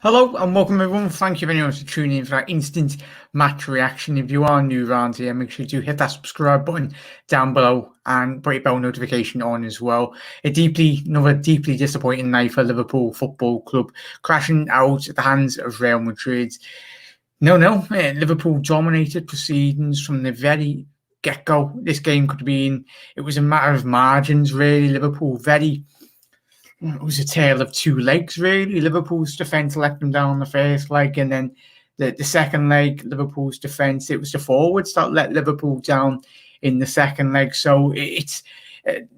Hello and welcome everyone. Thank you very much for tuning in for that instant match reaction. If you are new around here, make sure to hit that subscribe button down below and put your bell notification on as well. Another deeply disappointing night for Liverpool Football Club, crashing out at the hands of Real Madrid. Liverpool dominated proceedings from the very get-go. This game could have been, it was a matter of margins really. It was a tale of two legs, really. Liverpool's defence let them down the first leg, and then the second leg, Liverpool's defence, it was the forwards that let Liverpool down in the second leg. So it's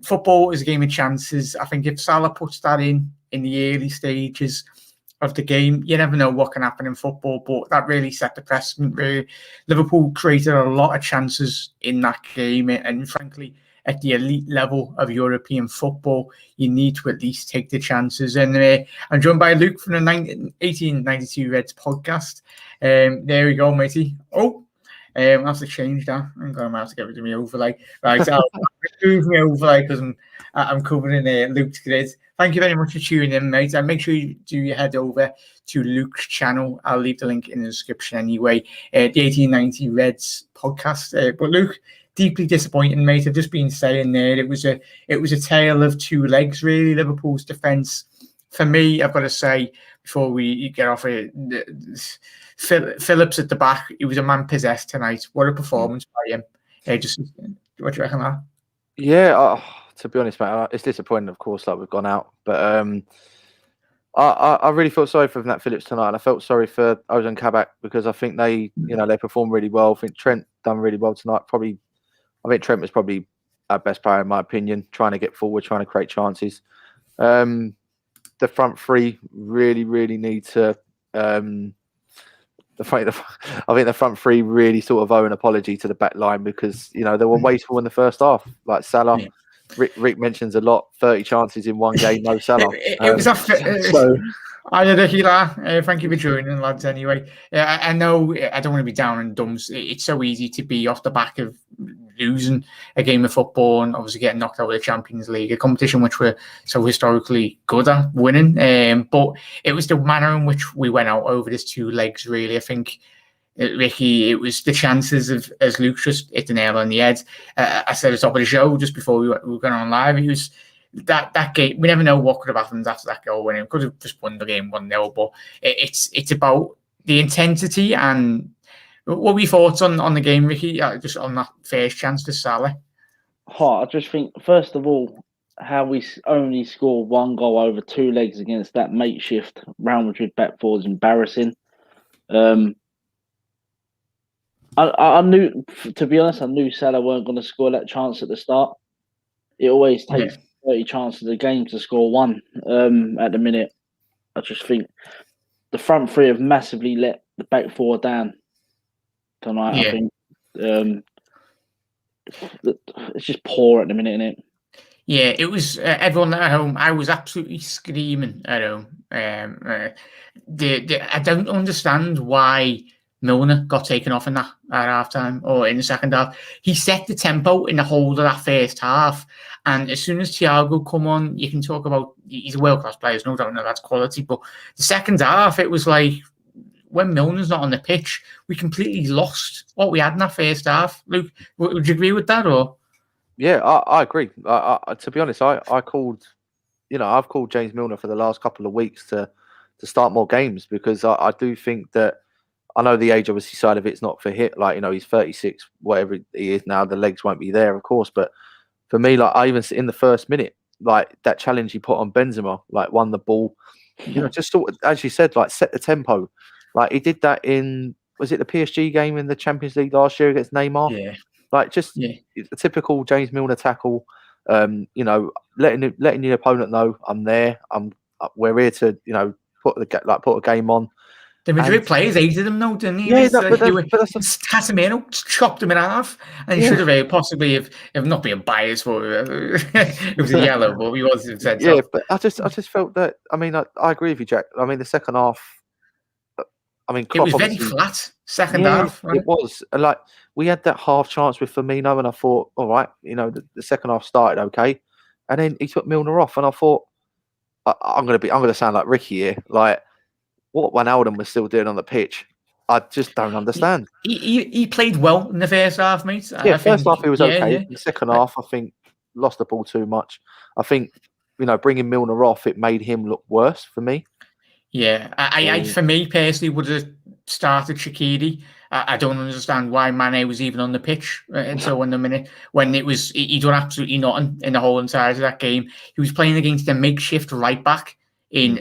football is a game of chances. I think if Salah puts that in the early stages of the game, you never know what can happen in football, but that really set the precedent. Really, Liverpool created a lot of chances in that game, and frankly, at the elite level of European football, you need to at least take the chances. And I'm joined by Luke from the 1892 Reds podcast. There we go, matey. I have to change that. I'm going to have to get rid of my overlay. Right, I'll remove my overlay because I'm covering Luke's grid. Thank you very much for tuning in, mate. And make sure you do head over to Luke's channel. I'll leave the link in the description anyway. The 1890 Reds podcast. But Luke, deeply disappointing, mate. I've just been saying there, it was a tale of two legs, really. Liverpool's defence, for me, I've got to say, before we get off it, Phillips at the back, he was a man possessed tonight. What a performance by him. Just what do you reckon of that? Yeah, to be honest, mate, it's disappointing, of course, like we've gone out. But I really felt sorry for Nat Phillips tonight, and I felt sorry for Ozan Kabak because I think they performed really well. I think Trent done really well tonight. I think Trent was probably our best player in my opinion, trying to get forward, trying to create chances. The front three really, really need to. I think the front three really sort of owe an apology to the back line because they were wasteful in the first half. Like Salah, yeah. Rick mentions a lot. 30 chances in one game, no Salah. It was I had a healer. Thank you for joining, lads. Anyway, I know I don't want to be down in dumps. It's so easy to be off the back of losing a game of football and obviously getting knocked out of the Champions League, a competition which we're so historically good at winning. But it was the manner in which we went out over these two legs, really. I think, Ricky, it was the chances of, as Luke just hit the nail on the head. I said at the top of the show just before we were going on live, it was that game. We never know what could have happened after that goal winning. Could have just won the game 1-0, but it's about the intensity. And what were your thoughts on the game, Ricky? Just on that first chance to Salah? I just think, first of all, how we only scored one goal over two legs against that makeshift Real Madrid back four is embarrassing. I knew, to be honest, I knew Salah weren't going to score that chance at the start. It always takes 30 chances a game to score one. At the minute, I just think the front three have massively let the back four down tonight. Yeah. I think it's just poor at the minute, isn't it? Yeah, it was everyone at home. I was absolutely screaming at home. I don't understand why Milner got taken off in that at halftime or in the second half. He set the tempo in the whole of that first half. And as soon as Thiago come on, you can talk about he's a world-class player, no doubt that's quality. But the second half, it was like when Milner's not on the pitch, we completely lost what we had in that first half. Luke, would you agree with that? Or yeah, I agree. To be honest, I called, I've called James Milner for the last couple of weeks to start more games because I do think that. I know the age, obviously, side of it's not for him. Like, he's 36, whatever he is now. The legs won't be there, of course. But for me, like, I even in the first minute, like that challenge he put on Benzema, like won the ball. Just sort of, as you said, like set the tempo. Like he did that was it the PSG game in the Champions League last year against Neymar? Yeah. Like just a typical James Milner tackle. Letting the opponent know I'm there. We're here to put a game on. The Madrid players hated him, though, didn't he? Yeah, Casemiro chopped him in half, and he should have possibly, if not being biased, for it was a yellow, but he was said. Yeah, but I just felt that. I mean, I agree with you, Jack. I mean, the second half. I mean, Klopp, it was very flat. Second half, right? It was like we had that half chance with Firmino, and I thought, all right, the second half started okay, and then he took Milner off, and I thought, I'm going to sound like Ricky here, like. what Wijnaldum was still doing on the pitch, I just don't understand. He played well in the first half, mate. Yeah, I think, first half he was okay. Yeah. The second half, I think, lost the ball too much. I think, bringing Milner off, it made him look worse for me. Yeah, I for me personally would have started Shaqiri. I don't understand why Mane was even on the pitch until when it was he done absolutely nothing in the whole entirety of that game. He was playing against a makeshift right back in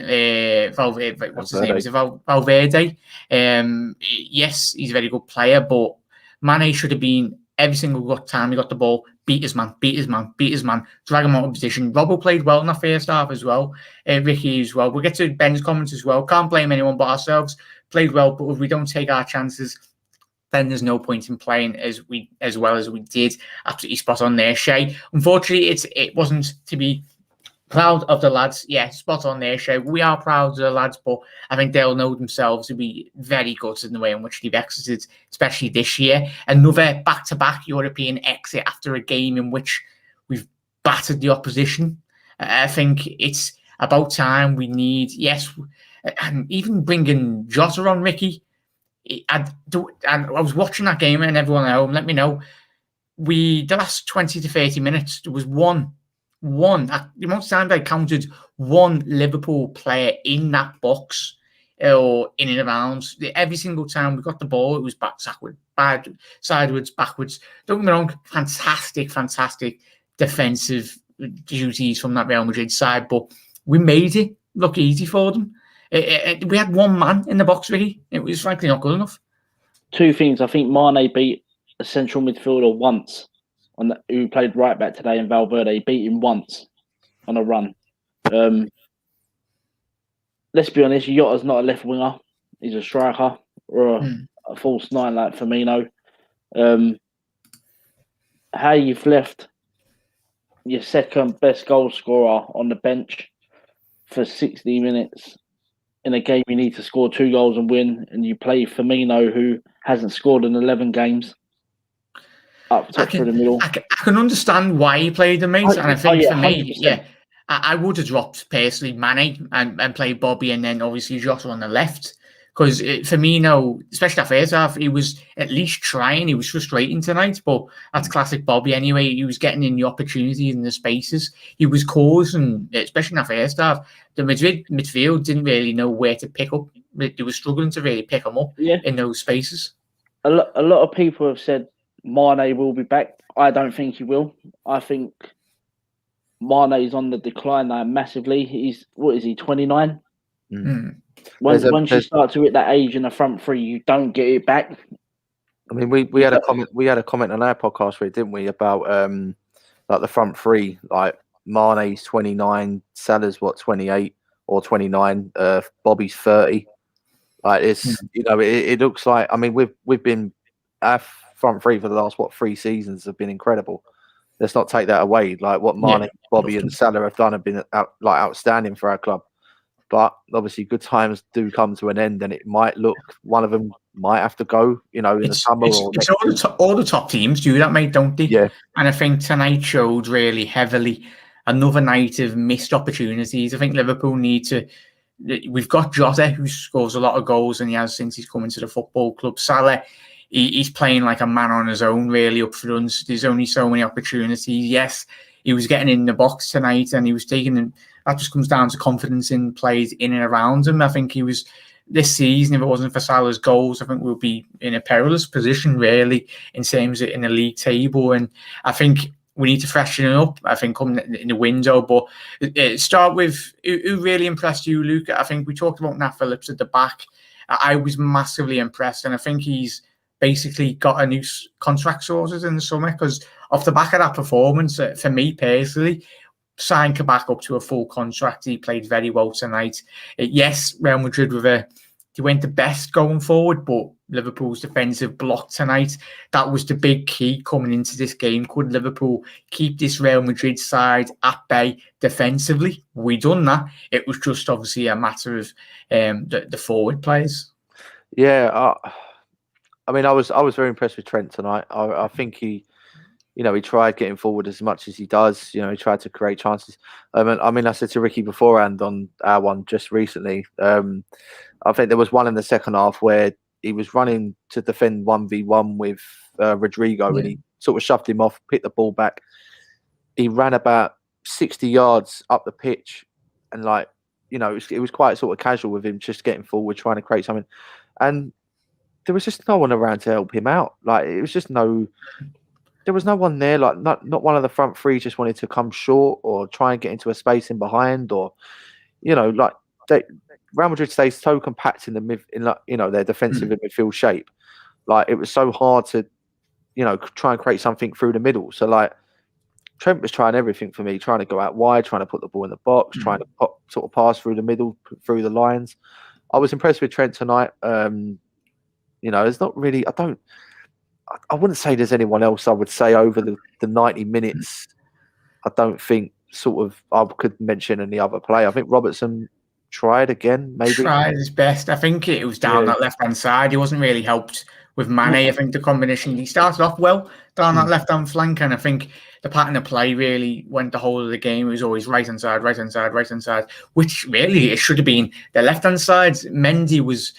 Valverde. What's his name? Is it Valverde? Yes, he's a very good player, but Mane should have been every single time he got the ball, beat his man, drag him out of position. Robbo played well in the first half as well. Ricky as well. We'll get to Ben's comments as well. Can't blame anyone but ourselves. Played well, but if we don't take our chances, then there's no point in playing as well as we did. Absolutely spot on there, Shay. Unfortunately, it wasn't to be proud of the lads. Yeah, spot on there, Shay. We are proud of the lads, but I think they'll know themselves to be very good in the way in which they've exited, especially this year. Another back-to-back European exit after a game in which we've battered the opposition. I think it's about time we need, and even bringing Jota on, Ricky. And I was watching that game, and everyone at home, let me know. The last 20 to 30 minutes, there was one, the amount of times I counted one Liverpool player in that box or in and around. Every single time we got the ball, it was sideways, backwards. Don't get me wrong, fantastic defensive duties from that Real Madrid side, but we made it look easy for them. We had one man in the box, really. It was frankly not good enough. Two things. I think Mane beat a central midfielder once, who played right back today, in Valverde. He beat him once on a run. Let's be honest, Jota's not a left winger. He's a striker or a false nine like Firmino. How you've left your second best goal scorer on the bench for 60 minutes in a game you need to score 2 goals and win, and you play Firmino, who hasn't scored in 11 games, up top through the middle. I can understand why he played the mate, and I think for me, 100%. I would have dropped personally Mane and played Bobby, and then obviously Jota on the left. Because Firmino, especially that first half, he was at least trying. He was frustrating tonight, but that's classic Bobby anyway. He was getting in the opportunities and the spaces. He was causing, especially in that first half, the Madrid midfield didn't really know where to pick up. They were struggling to really pick him up in those spaces. A lot of people have said Mane will be back. I don't think he will. I think Mane is on the decline now massively. He's, 29? Once you start to hit that age in the front three, you don't get it back. I mean, we had a comment. We had a comment on our podcast, didn't we, about like the front three, like Mane's 29, Salah's 28 or 29, Bobby's 30. Like it's it looks like. I mean, we've been our front three for the last 3 seasons have been incredible. Let's not take that away. Like what Mane, Bobby, and Salah have done have been outstanding for our club. But obviously, good times do come to an end, and it might look one of them might have to go. In the summer. It's all the top teams do that, mate, don't they? Yeah. And I think tonight showed really heavily another night of missed opportunities. I think Liverpool need to. We've got Jota, who scores a lot of goals, and he has since he's come into the football club. Salah, he's playing like a man on his own, really up front. There's only so many opportunities. Yes, he was getting in the box tonight, and he was taking them. That just comes down to confidence in plays in and around him. I think he was this season, if it wasn't for Salah's goals, I think we'll be in a perilous position, really, in terms of in the league table. And I think we need to freshen it up, I think, coming in the window. But start with who really impressed you, Luke? I think we talked about Nat Phillips at the back. I was massively impressed, and I think he's basically got a new contract sorted in the summer, because off the back of that performance, for me personally, signed Kabak up to a full contract. He played very well tonight. Yes, Real Madrid they weren't the best going forward, but Liverpool's defensive block tonight, that was the big key coming into this game. Could Liverpool keep this Real Madrid side at bay defensively? We done that. It was just obviously a matter of the forward players. Yeah, I mean, I was very impressed with Trent tonight. I think he he tried getting forward as much as he does. He tried to create chances. I said to Ricky beforehand on our one just recently, I think there was one in the second half where he was running to defend 1v1 with Rodrigo, and he sort of shoved him off, picked the ball back. He ran about 60 yards up the pitch, and it was quite sort of casual with him just getting forward, trying to create something. And there was just no one around to help him out. It was just there was no one there. Not one of the front three just wanted to come short or try and get into a space in behind, or Real Madrid stays so compact in their defensive and midfield shape. It was so hard to try and create something through the middle. So Trent was trying everything for me, trying to go out wide, trying to put the ball in the box, trying to sort of pass through the middle, through the lines. I was impressed with Trent tonight. There's not really. I wouldn't say there's anyone else I would say over the 90 minutes. I don't think I could mention any other player. I think Robertson tried again, maybe. Tried his best. I think it was down that left-hand side. He wasn't really helped with Mane. I think the combination, he started off well down that left-hand flank, and I think the pattern of play really went the whole of the game. It was always right-hand side, right-hand side, right-hand side, which really it should have been the left-hand side. Mendy was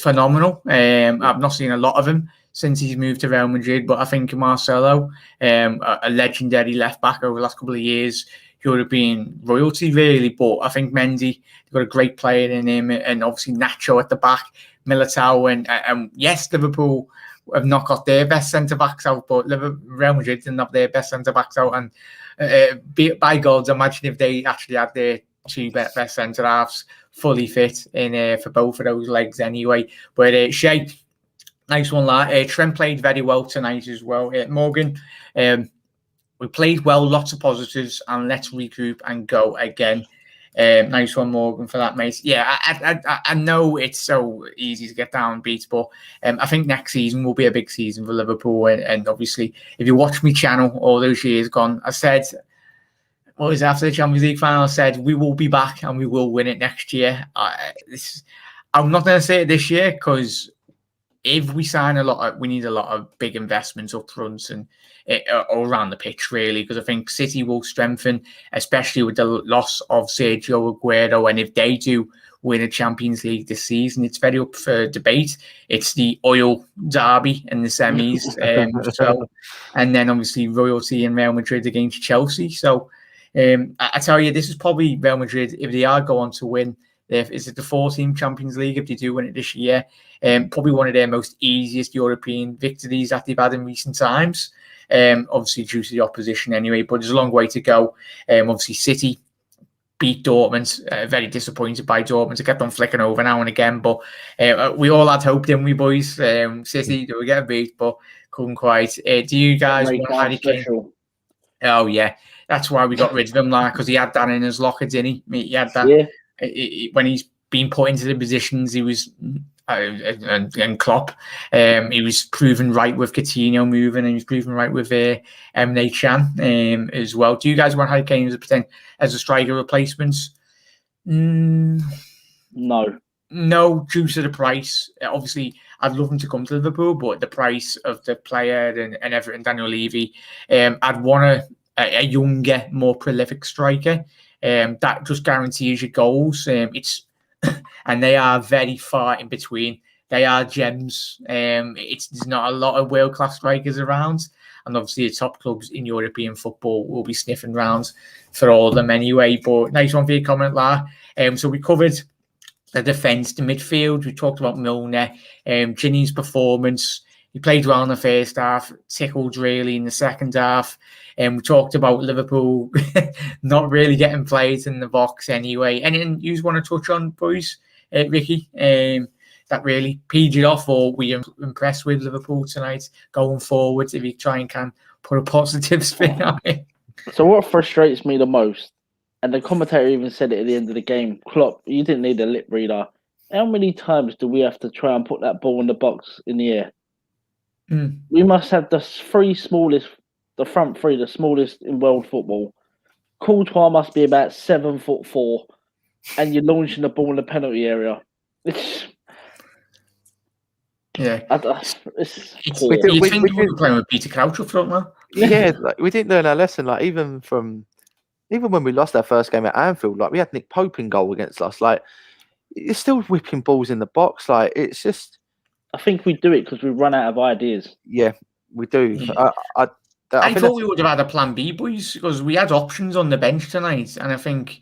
phenomenal. I've not seen a lot of him since he's moved to Real Madrid, but I think Marcelo, a legendary left-back over the last couple of years, he would have been royalty, really. But I think Mendy, they've got a great player in him, and obviously Nacho at the back, Militao, and yes, Liverpool have not got their best centre-backs out, but Real Madrid didn't have their best centre-backs out, and by God, imagine if they actually had their two best centre-halves fully fit for both of those legs anyway. But Shay, nice one, lad. Trent played very well tonight as well. Morgan, we played well, lots of positives, and let's regroup and go again. Nice one, Morgan, for that, mate. Yeah, I know it's so easy to get downbeat, but I think next season will be a big season for Liverpool. And obviously, if you watch my channel all those years gone, I said, what was it, after the Champions League final, I said, we will be back and we will win it next year. I'm not going to say it this year, because if we sign we need a lot of big investments up front and all around the pitch, really, because I think City will strengthen, especially with the loss of Sergio Aguero. And if they do win a Champions League this season, it's very up for debate. It's the oil derby in the semis. And then obviously royalty and Real Madrid against Chelsea. So I tell you, this is probably Real Madrid, if they are going to win. Is it the 4-team Champions League if they do win it this year? Probably one of their most easiest European victories that they've had in recent times. Obviously due to the opposition anyway, but there's a long way to go. Obviously City beat Dortmund. Very disappointed by Dortmund. I kept on flicking over now and again, but we all had hope, didn't we, boys? City, they were getting beat, but couldn't quite. Do you guys want Harry Kane? Oh yeah, that's why we got rid of him, because he had that in his locker, didn't he? He had that. Yeah. When he's been put into the positions, he was and Klopp, he was proven right with Coutinho moving, and he was proven right with Emre Can as well. Do you guys want Harry Kane as a striker replacement? No, due to the price. Obviously, I'd love him to come to Liverpool, but the price of the player and everything, Daniel Levy, I'd want a younger, more prolific striker. That just guarantees you goals. And they are very far in between. They are gems. There's not a lot of world-class strikers around, and obviously the top clubs in European football will be sniffing round for all of them anyway. But nice one for your comment, La. So we covered the defence, the midfield. We talked about Milner, Ginny's performance. He played well in the first half, tickled really in the second half. And we talked about Liverpool not really getting played in the box anyway. Anything you want to touch on, boys? Ricky, that really peed you off, or were you impressed with Liverpool tonight going forward, if you try and can put a positive spin on it? So what frustrates me the most, and the commentator even said it at the end of the game, Klopp, you didn't need a lip reader. How many times do we have to try and put that ball in the box in the air? We must have the front three, the smallest in world football. Courtois must be about 7'4", and you're launching the ball in the penalty area. It's poor. You think we were playing with Peter Crouch up front, man? Yeah, like, we didn't learn our lesson. Like even when we lost our first game at Anfield, like we had Nick Pope in goal against us. Like it's still whipping balls in the box. Like it's just. I think we do it because we run out of ideas. Yeah, we do. Yeah. I think thought we would have had a plan B, boys, because we had options on the bench tonight, and I think,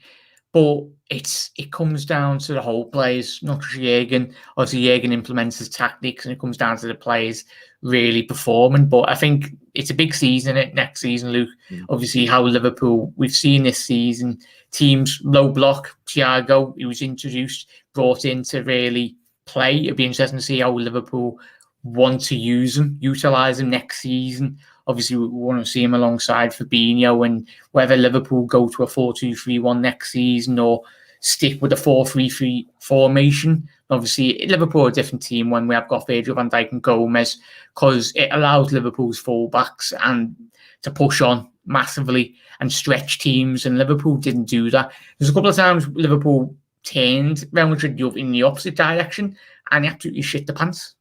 but it comes down to the whole players, not just Jürgen. Obviously, Jürgen implements his tactics, and it comes down to the players really performing. But I think it's a big season, next season, Luke. Obviously, how Liverpool, we've seen this season, teams low block. Thiago, he was introduced, brought in to really play. It'd be interesting to see how Liverpool want to utilize him next season. Obviously, we want to see him alongside Fabinho, and whether Liverpool go to a 4-2-3-1 next season or stick with a 4-3-3 formation. Obviously, Liverpool are a different team when we have got Virgil van Dijk and Gomez, because it allows Liverpool's fullbacks and to push on massively and stretch teams, and Liverpool didn't do that. There's a couple of times Liverpool turned Real Madrid in the opposite direction and absolutely shit the pants.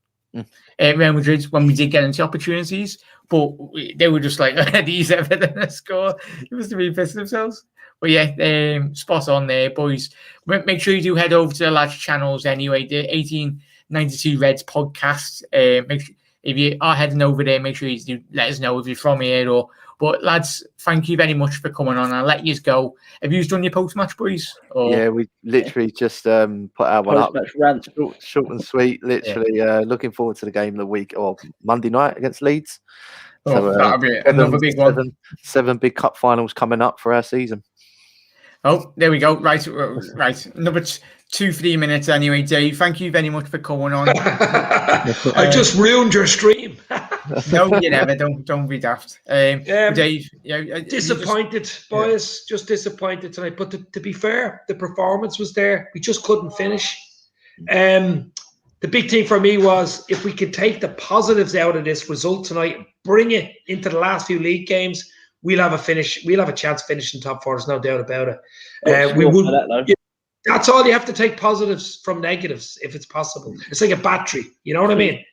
Real Madrid, when we did get into opportunities, but they were just like, are these ever going to score? It was to be pissing themselves. But yeah, spot on there, boys. Make sure you do head over to the lads' channels anyway, the 1892 Reds podcast. Make sure, if you are heading over there, make sure you do let us know if you're from here or. But lads, thank you very much for coming on. I'll let you go. Have you done your post-match, boys? Or? Yeah, we literally just put our one up. Rant. Short and sweet. Literally, looking forward to the game of the week or Monday night against Leeds. So, that'll be another big one. Seven big cup finals coming up for our season. Oh, there we go. Right. Another 2-3 minutes anyway, Dave. Thank you very much for coming on. I just ruined your stream. No, you never. Don't be daft. Dave, disappointed, boys. Just disappointed tonight. But to be fair, the performance was there. We just couldn't finish. The big thing for me was if we could take the positives out of this result tonight, bring it into the last few league games, we'll have a finish. We'll have a chance finishing top four. There's no doubt about it. We would. That's all. You have to take positives from negatives if it's possible. It's like a battery. You know what I mean?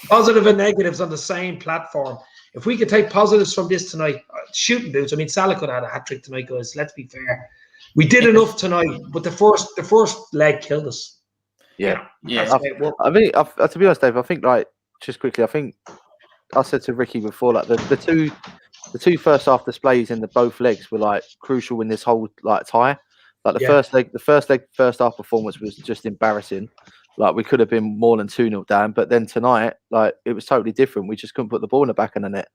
Positive and negatives on the same platform. If we could take positives from this tonight, shooting boots. I mean, Salah could have had a hat trick tonight, guys. Let's be fair. We did enough tonight, but the first leg killed us. Yeah. I mean, to be honest, Dave, I think just quickly, I think I said to Ricky before, the two first half displays in both legs were crucial in this whole tie. The first half performance was just embarrassing. We could have been more than 2-0 down, but then tonight, it was totally different. We just couldn't put the ball in the back of the net,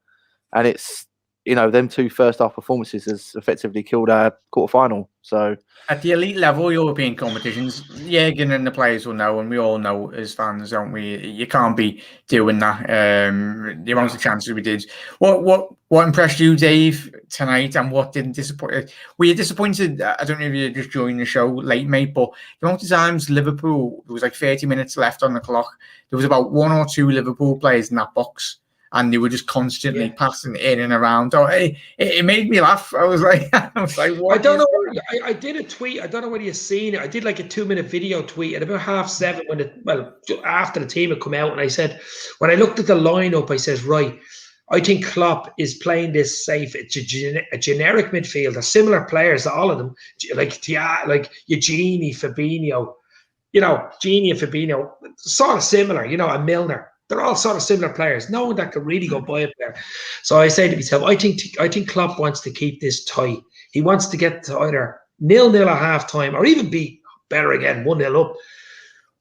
and it's them two first half performances has effectively killed our quarterfinal. So at the elite level European competitions, Jürgen and the players will know, and we all know as fans, don't we? You can't be doing that. The amount of chances we did. What impressed you, Dave, tonight, and what didn't disappoint? Were you disappointed? I don't know if you just joined the show late, mate, but the amount of times Liverpool, there was 30 minutes left on the clock. There was about 1 or 2 Liverpool players in that box, and they were just constantly passing in and around. Oh, it made me laugh. I was like, what? I don't know. I did a tweet. I don't know whether you've seen it. I did a 2-minute video tweet at about 7:30 after the team had come out, and I said, when I looked at the lineup, I said, right, I think Klopp is playing this safe. It's a generic midfielder, similar players, all of them, like Eugenie, Fabinho. Gini and Fabinho, sort of similar, and Milner. They're all sort of similar players. No one that could really go by up there. So I say to myself, I think Klopp wants to keep this tight. He wants to get to either 0-0 at half time or even be better again, 1-0 up.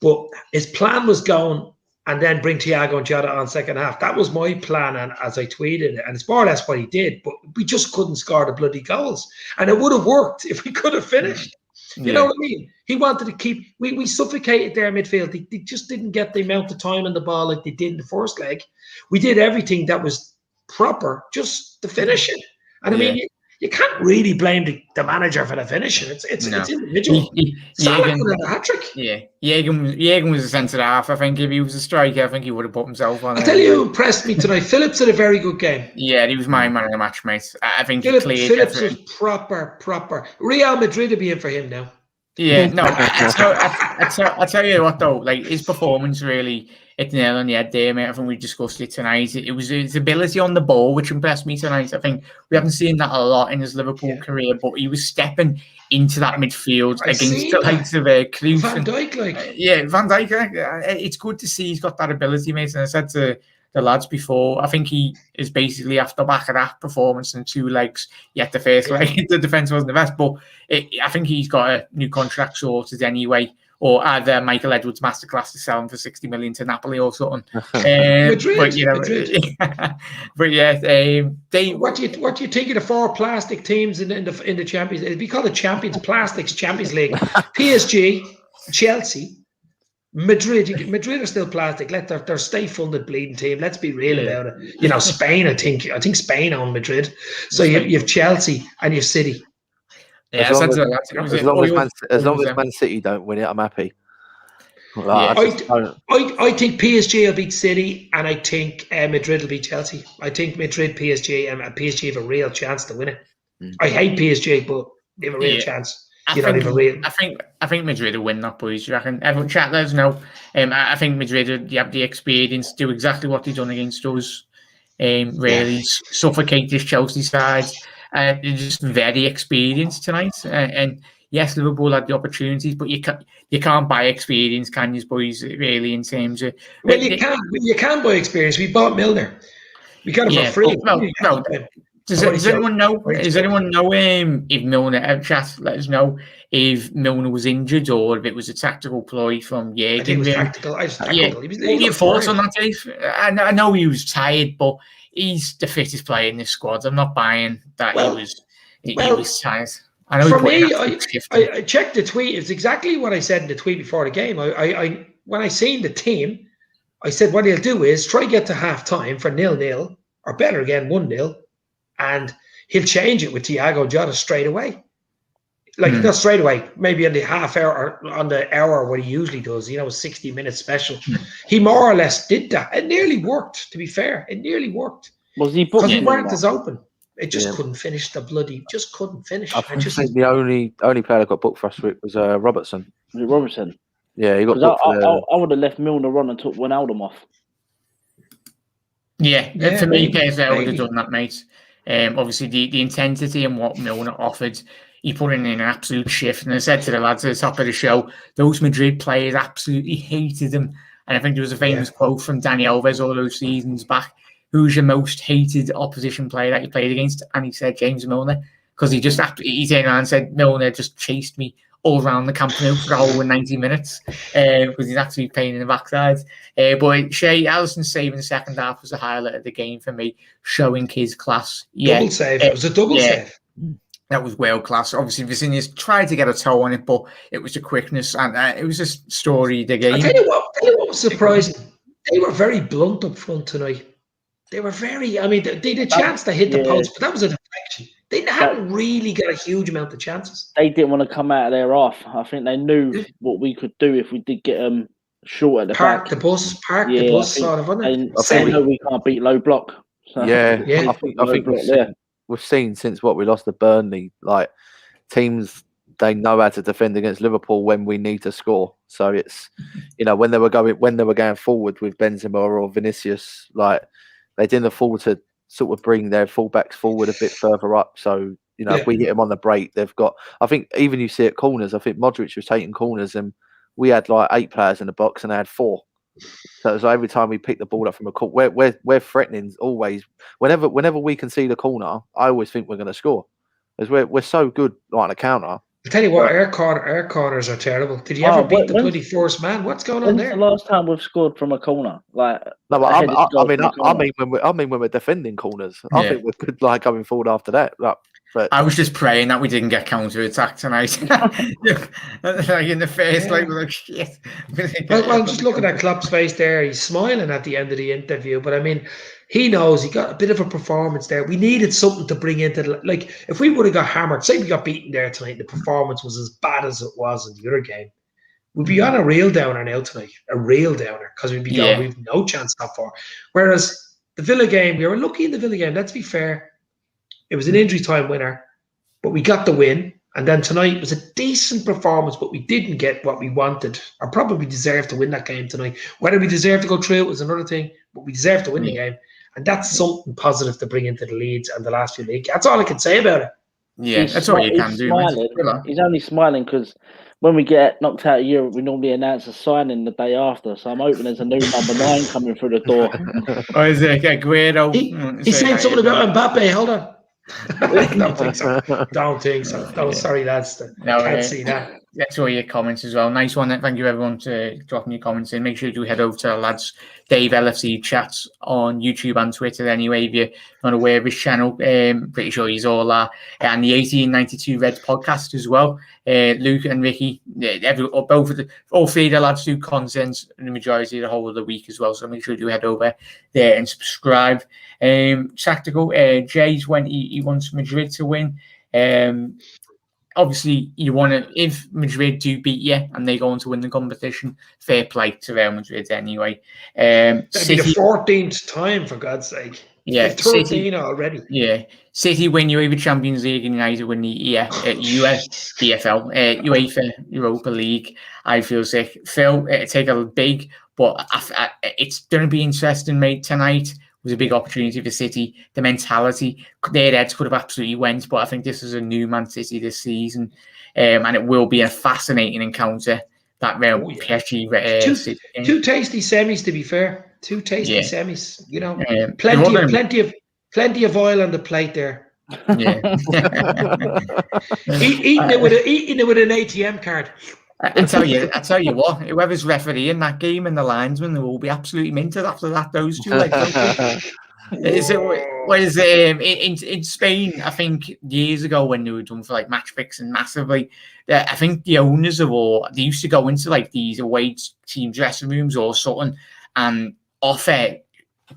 But his plan was going and then bring Thiago and Jota on second half. That was my plan, and as I tweeted it, and it's more or less what he did. But we just couldn't score the bloody goals, and it would have worked if we could have finished. You know what I mean? He wanted to keep. We suffocated their midfield. They just didn't get the amount of time on the ball like they did in the first leg. We did everything that was proper just to finish it. And I mean, you can't really blame the manager for the finishing. It's individual. Salah could have a hat trick. Yeah, Jürgen was a centre half. I think if he was a striker, I think he would have put himself on. I'll tell you who impressed me tonight. Phillips had a very good game. Yeah, he was my man of the match, mate. I think Phillips was proper. Real Madrid would be in for him now. Yeah, no, I tell you what though, his performance really hit the nail on the head there, mate. I think we discussed it tonight. It was his ability on the ball which impressed me tonight. I think we haven't seen that a lot in his Liverpool career, but he was stepping into that midfield against the likes of Cruyff. Van Dijk, Van Dijk. It's good to see he's got that ability, mate. And I said to the lads before, I think he is basically after the back of that performance and 2 legs. Yet the first leg, the defence wasn't the best, but I think he's got a new contract sorted anyway. Or either Michael Edwards masterclass to sell him for 60 million to Napoli or something. Madrid. But yeah, what do you think of the 4 plastic teams in the Champions? It'd be called the Plastics Champions League. PSG, Chelsea, Madrid. Madrid are still plastic. Let their stay-funded bleeding team. Let's be real about it. Spain. I think Spain own Madrid. So you have Chelsea and you have City. Yeah, as long as Man City don't win it, I'm happy. I think PSG will beat City, and I think Madrid will beat Chelsea. I think Madrid, PSG, and PSG have a real chance to win it. I hate PSG, but they have a real chance. I think Madrid will win that, boys. You reckon? Everyone chat, let us know. I think Madrid have the experience to do exactly what they've done against us. Really suffocate this Chelsea side. They're just very experienced tonight. And yes, Liverpool had the opportunities, but you can't buy experience, can you, boys? Really, in terms of you can buy experience. We bought Milner. We got him for free. Does anyone know? Does anyone know if Milner? Chat, let us know if Milner was injured or if it was a tactical ploy from I think it was tactical. Your thoughts on that, Dave? I know he was tired, but he's the fittest player in this squad. I'm not buying that he was tired. I know. For me, I checked the tweet. It's exactly what I said in the tweet before the game. I when I seen the team, I said what he'll do is try to get to half time for 0-0 or better again 1-0. And he'll change it with Thiago Jota straight away. Not straight away, maybe on the half hour or on the hour what he usually does, a 60-minute special. He more or less did that. It nearly worked, to be fair. It nearly worked. Was he because he weren't as open. It just couldn't finish just couldn't finish. I think the only player that got booked for us was Robertson. Was it Robertson? Yeah, he got booked I would have left Milner on and took Wijnaldum off. Yeah, for me, I would have done that, mate. Obviously, the intensity and what Milner offered, he put in an absolute shift. And I said to the lads at the top of the show, those Madrid players absolutely hated him. And I think there was a famous quote from Dani Alves all those seasons back. Who's your most hated opposition player that you played against? And he said James Milner, because he turned around and said Milner just chased me all around the Camp Nou for the whole 90 minutes because he's actually pain in the backside. But Shea, Alisson's save in the second half was the highlight of the game for me, showing his class. Double save. It was a double save. That was world class. Obviously, Vicinius tried to get a toe on it, but it was the quickness and it was a story. The game. I tell you what was surprising. They were very blunt up front tonight. They were very. I mean, they had a chance to hit the post, but that was a deflection. They hadn't really got a huge amount of chances. They didn't want to come out of their half. I think they knew what we could do if we did get short at the back. The bus, sort of, wasn't it? They know we can't beat low block. So. I think we've seen since we lost to Burnley, like teams, they know how to defend against Liverpool when we need to score. So it's, when they were going forward with Benzema or Vinicius, like they didn't afford to sort of bring their fullbacks forward a bit further up. So, if we hit them on the break, they've got, I think even you see at corners, I think Modric was taking corners and we had like 8 players in the box and they had 4. So it was like every time we pick the ball up from a corner, we're threatening always. Whenever we can see the corner, I always think we're going to score. Because we're so good like on a counter. I'll tell you what, our corners are terrible. Did you ever beat the bloody first man? What's going on there? The last time we've scored from a corner, like no, but I mean when we're defending corners, I think we're good like going forward after that. But I was just praying that we didn't get counter-attacked tonight. Like in the face, like we're like shit. Well, just looking at Klopp's face there, he's smiling at the end of the interview. But I mean, he knows he got a bit of a performance there. We needed something to bring into if we would have got hammered, say we got beaten there tonight, the performance was as bad as it was in the other game. We'd be on a real downer now tonight, a real downer, because we'd be going, we've no chance that far. Whereas the Villa game, we were lucky in the Villa game. Let's be fair. It was an injury time winner, but we got the win. And then tonight was a decent performance, but we didn't get what we wanted, or probably deserved to win that game tonight. Whether we deserve to go through it was another thing, but we deserve to win the game. And that's something positive to bring into the Leeds and the last few leagues. That's all I can say about it. Yeah, that's all you can do. Smiling. He's only smiling because when we get knocked out of Europe, we normally announce a signing the day after. So I'm hoping there's a new number 9 coming through the door. Or is it Aguero? He's saying something about Mbappe. Hold on. Don't think so. Don't think so. Oh, sorry, lads. Can't see that. That's all your comments as well. Nice one. Thank you, everyone, for dropping your comments in. Make sure you do head over to our lads Dave LFC chats on YouTube and Twitter. Anyway, if you're not aware of his channel, pretty sure he's all and the 1892 Reds podcast as well. Luke and Ricky, all three of the lads do content the majority of the whole of the week as well. So make sure you do head over there and subscribe. Tactical, Jay's when he wants Madrid to win. Obviously, you want to, if Madrid do beat you and they go on to win the competition, fair play to Real Madrid anyway. That'd be the 14th time, for God's sake. Yeah, 13 City, already. Yeah, City win UEFA Champions League and United win the UEFA Europa League. I feel sick. Phil, take a big, but it's going to be interesting, mate, tonight. Was a big opportunity for City. The mentality, their heads could have absolutely went, but I think this is a new Man City this season, and it will be a fascinating encounter. That PSG City. Two tasty semis, to be fair. Two tasty semis. You know, plenty of oil on the plate there. Yeah, eating it with an ATM card. I tell you what, whoever's refereeing that game and the linesman, they will be absolutely minted after that. Those two, in Spain, I think years ago when they were done for like match fixing massively, I think the owners they used to go into like these away team dressing rooms or something and offer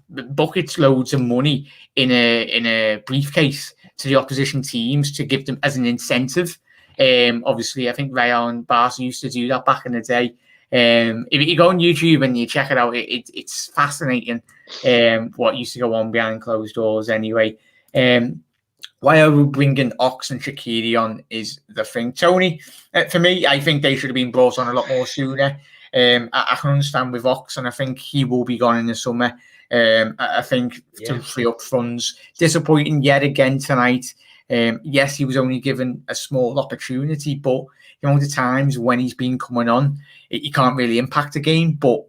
buckets loads of money in a briefcase to the opposition teams to give them as an incentive. Obviously, I think Real and Barca used to do that back in the day. If you go on YouTube and you check it out, it's fascinating what used to go on behind closed doors anyway. Why are we bringing Ox and Shaqiri on is the thing. Tony, for me, I think they should have been brought on a lot more sooner. I can understand with Ox, and I think he will be gone in the summer. I think to free up funds. Disappointing yet again tonight. Yes, he was only given a small opportunity, but the amount of times when he's been coming on, he can't really impact a game. But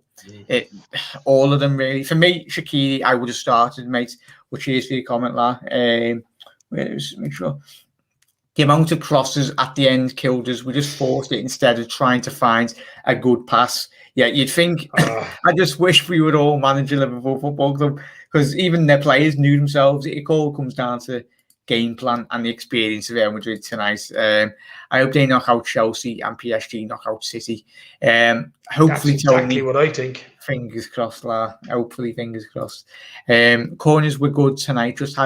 all of them really, for me, Shaqiri, I would have started, mate. But cheers for your comment, La. Make sure the amount of crosses at the end killed us. We just forced it instead of trying to find a good pass. Yeah, you'd think. I just wish we would all manage a Liverpool Football Club because even their players knew themselves. It all comes down to game plan and the experience of Real Madrid tonight. I hope they knock out Chelsea and PSG knock out City. Hopefully, that's exactly what I think. Fingers crossed, La. Hopefully, fingers crossed. Corners were good tonight. Just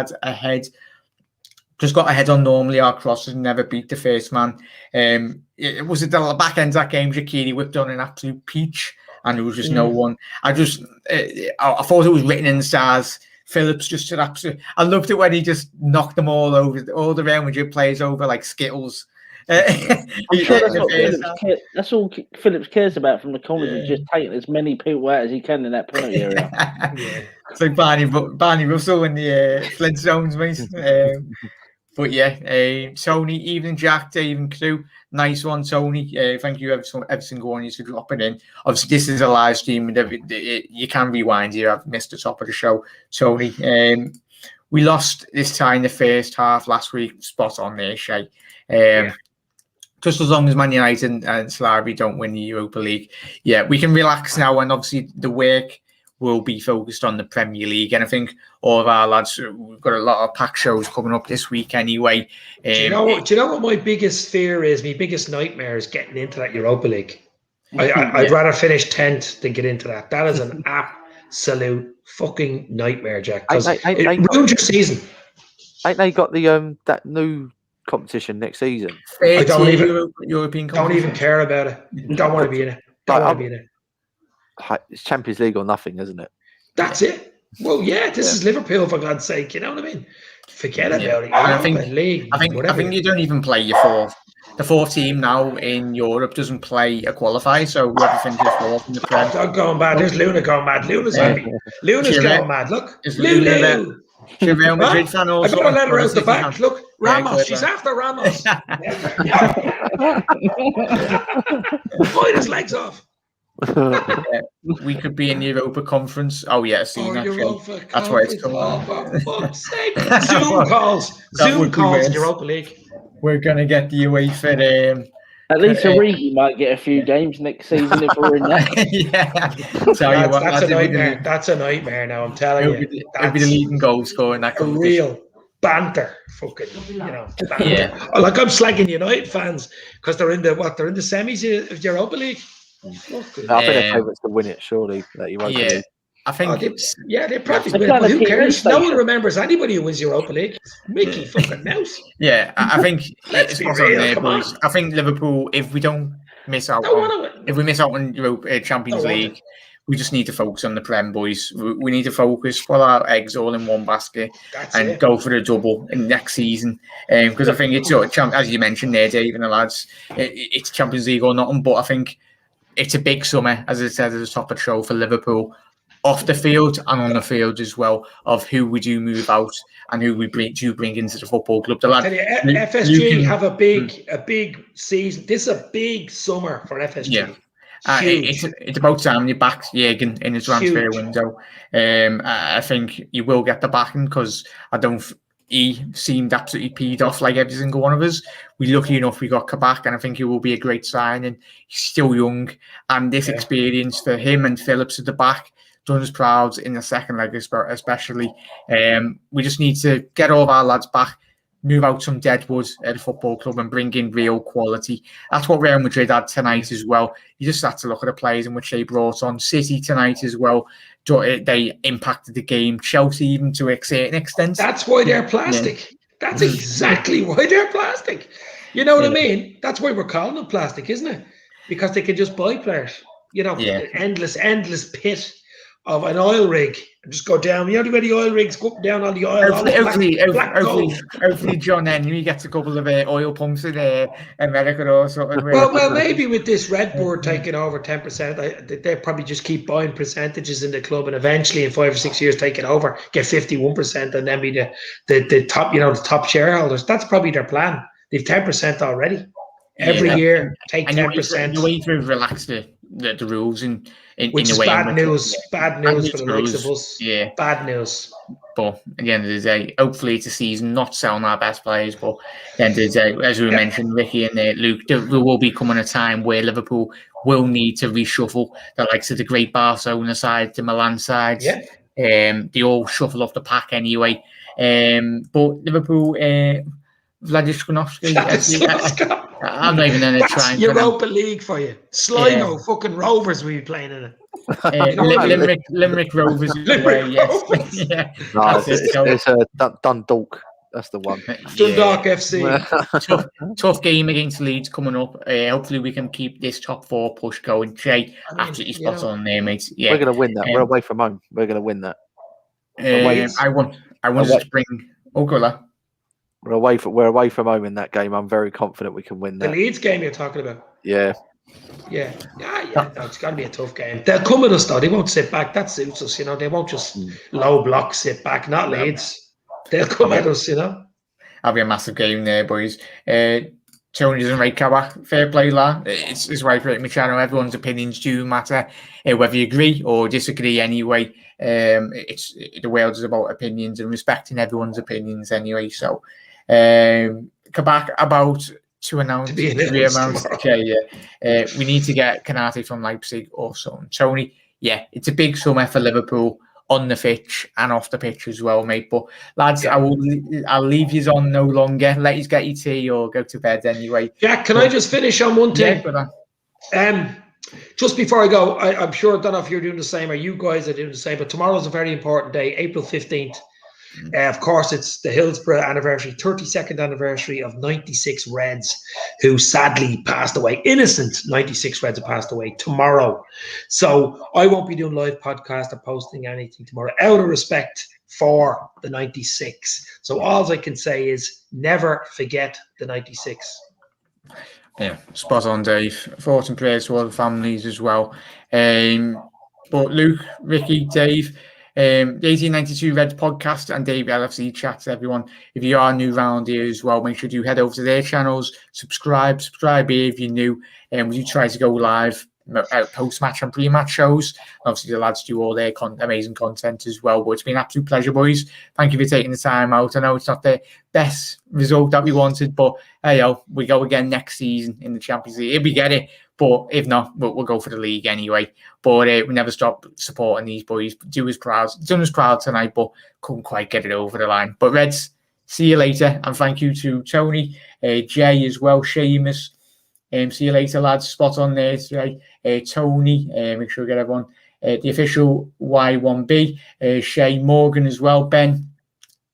got ahead on normally our crosses and never beat the first man. It was at the back end of that game. Shaqiri whipped on an absolute peach, and there was just no one. I thought it was written in the stars. Phillips just did absolutely. I loved it when he just knocked them all over, all the Real Madrid players over like Skittles. I'm sure that's all Phillips cares about from the corners. He's just taking as many people out as he can in that penalty area. It's like Barney Russell in the Flintstones, mate. But yeah, Tony, Evening Jack, Dave and Crew, nice one, Tony. Thank you every single one of you for dropping in. Obviously, this is a live stream, and you can rewind here. I've missed the top of the show, Tony. We lost this time in the first half last week. Spot on there, Shay. Just as long as Man United and Slavia don't win the Europa League, yeah, we can relax now, and obviously the work will be focused on the Premier League. And I think all of our lads, we've got a lot of pack shows coming up this week anyway. Do you know what my biggest fear is? My biggest nightmare is getting into that Europa League. I'd rather finish 10th than get into that. That is an absolute fucking nightmare, Jack. Because it ruins your season. Ain't they got the that new competition next season? I don't even care about it. Don't want to be in it. Don't want to be in it. It's Champions League or nothing, isn't it? That's it. Well, yeah, this is Liverpool, for God's sake. You know what I mean? Forget about it. I think you don't even play your fourth. the fourth team now in Europe doesn't play a qualifier, so whoever finishes fourth in the Prem. I'm going mad. There's Luna going mad. Luna's happy. Luna's going mad. Look, is Luna she's a Real Madrid fan also. I gotta let her out the back. Fan. Look, Ramos. She's after Ramos. Bite his legs off. We could be in the Europa Conference. Oh yeah, Europa that's where it's coming. Oh, for fuck's sake. Zoom calls. Zoom calls in Europa League. We're gonna get the UEFA. At least Origi might get a few games next season if we're in that. That's a nightmare. That's a nightmare now, I'm telling you. It'll be the leading goal scorer in that competition. Real banter. Fucking, banter. Yeah. Like I'm slagging United fans because they're in the semis of Europa League. I think they're favourites to win it, surely. That you won't believe. I think they probably win. But who cares? No one remembers anybody who wins Europa League. Mickey fucking Mouse. Yeah, I think Let's be real. Come on. I think Liverpool, if we don't miss out on Europa Champions League, we just need to focus on the Prem, boys. We need to focus, put our eggs all in one basket and go for the double in next season. Because I think it's, as you mentioned there, Dave and the lads, it's Champions League or nothing, but I think it's a big summer, as I said at the top of the show, for Liverpool. Off the field and on the field as well, of who we do move out and who we bring into the football club. FSG have a big season. This is a big summer for FSG. Yeah, it's about time you back Jürgen in the transfer window. I think you will get the backing because he seemed absolutely peed off like every single one of us. We're lucky enough we got Kabak, and I think he will be a great signing. He's still young, and this experience for him and Phillips at the back done us proud in the second leg, especially. We just need to get all of our lads back, move out some deadwood at the football club and bring in real quality. That's what Real Madrid had tonight as well. You just have to look at the players in which they brought on. City tonight as well. They impacted the game. Chelsea even to a certain extent. That's why they're plastic. That's exactly why they're plastic. You know what I mean? That's why we're calling them plastic, isn't it? Because they can just buy players. Endless pit of an oil rig and just go down. You know where the oil rigs go down on the oil. Hopefully John Henry gets a couple of oil pumps in America or something. Well, maybe with this Red Bull taking over 10%, they probably just keep buying percentages in the club, and eventually in 5 or 6 years take it over, get 51%, and then be the top, the top shareholders. That's probably their plan. They've 10% already. Every year, take 10%. You wait to relax the rules in which a is way. Bad news for the likes of us. Yeah, bad news. But at the end of the day, hopefully it's a season not selling our best players. But at the end of the day, as we mentioned, Ricky and Luke, there will be coming a time where Liverpool will need to reshuffle the likes of the great Barcelona side, the Milan sides. Yeah. They all shuffle off the pack anyway. But Liverpool, Vladislavsky. I'm not even going to try and Europa League for you. Sligo fucking Rovers will be playing in it. Limerick Rovers. It's Dundalk. That's the one. Dundalk FC. Tough game against Leeds coming up. Hopefully we can keep this top 4 push going. Jay, absolutely spot on there, mate. Yeah, we're going to win that. We're away from home. We're going to win that. I want to bring. Oh, go on. We're away from home in that game. I'm very confident we can win that. The Leeds game you're talking about. Yeah. Yeah. No, it's got to be a tough game. They'll come with us though. They won't sit back. That suits us. They won't just low block sit back. Not Leeds. They'll come at us. That'll be a massive game there, boys. Tony doesn't rate Kabak. Fair play, lad. It's right for my channel. Everyone's opinions do matter, whether you agree or disagree. Anyway, the world is about opinions and respecting everyone's opinions. Anyway, so. Kabak about to announce we need to get Kanate from Leipzig or so. Tony, it's a big summer for Liverpool on the pitch and off the pitch as well, mate. But lads, I'll leave you on no longer. Let you get your tea or go to bed anyway. Jack, can I just finish on one thing? Just before I go, I'm sure I don't know if you're doing the same or you guys are doing the same, but tomorrow's a very important day, April 15th. Of course, it's the Hillsborough anniversary, 32nd anniversary of 96 Reds, who sadly passed away. Innocent 96 Reds have passed away tomorrow. So I won't be doing live podcast or posting anything tomorrow, out of respect for the 96. So all I can say is never forget the 96. Yeah, spot on, Dave. Thoughts and prayers to all the families as well. But Luke, Ricky, Dave, the 1892 Reds podcast and Dave LFC chats, everyone. If you are new round here as well, make sure you head over to their channels, subscribe here if you're new. And we do try to go live post-match and pre-match shows. Obviously, the lads do all their amazing content as well. But it's been an absolute pleasure, boys. Thank you for taking the time out. I know it's not the best result that we wanted, but hey, we go again next season in the Champions League if we get it. But if not, we'll go for the league anyway. But we never stop supporting these boys. Done us proud tonight, but couldn't quite get it over the line. But Reds, see you later, and thank you to Tony, Jay as well, Seamus. See you later, lads. Spot on there today. Tony, make sure we get everyone. The official Y1B, Shay Morgan as well, Ben,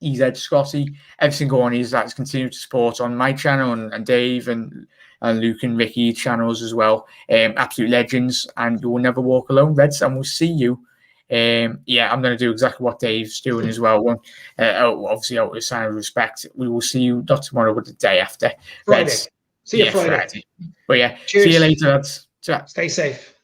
EZ Scotty, every single one of these that's continued to support on my channel and Dave and Luke and Ricky channels as well. Absolute legends, and you will never walk alone, Reds, and we'll see you. I'm going to do exactly what Dave's doing as well. Obviously, out of a sign of respect, we will see you not tomorrow, but the day after. Friday. Reds. See you Friday. But yeah, cheers. See you later, lads. Stay safe.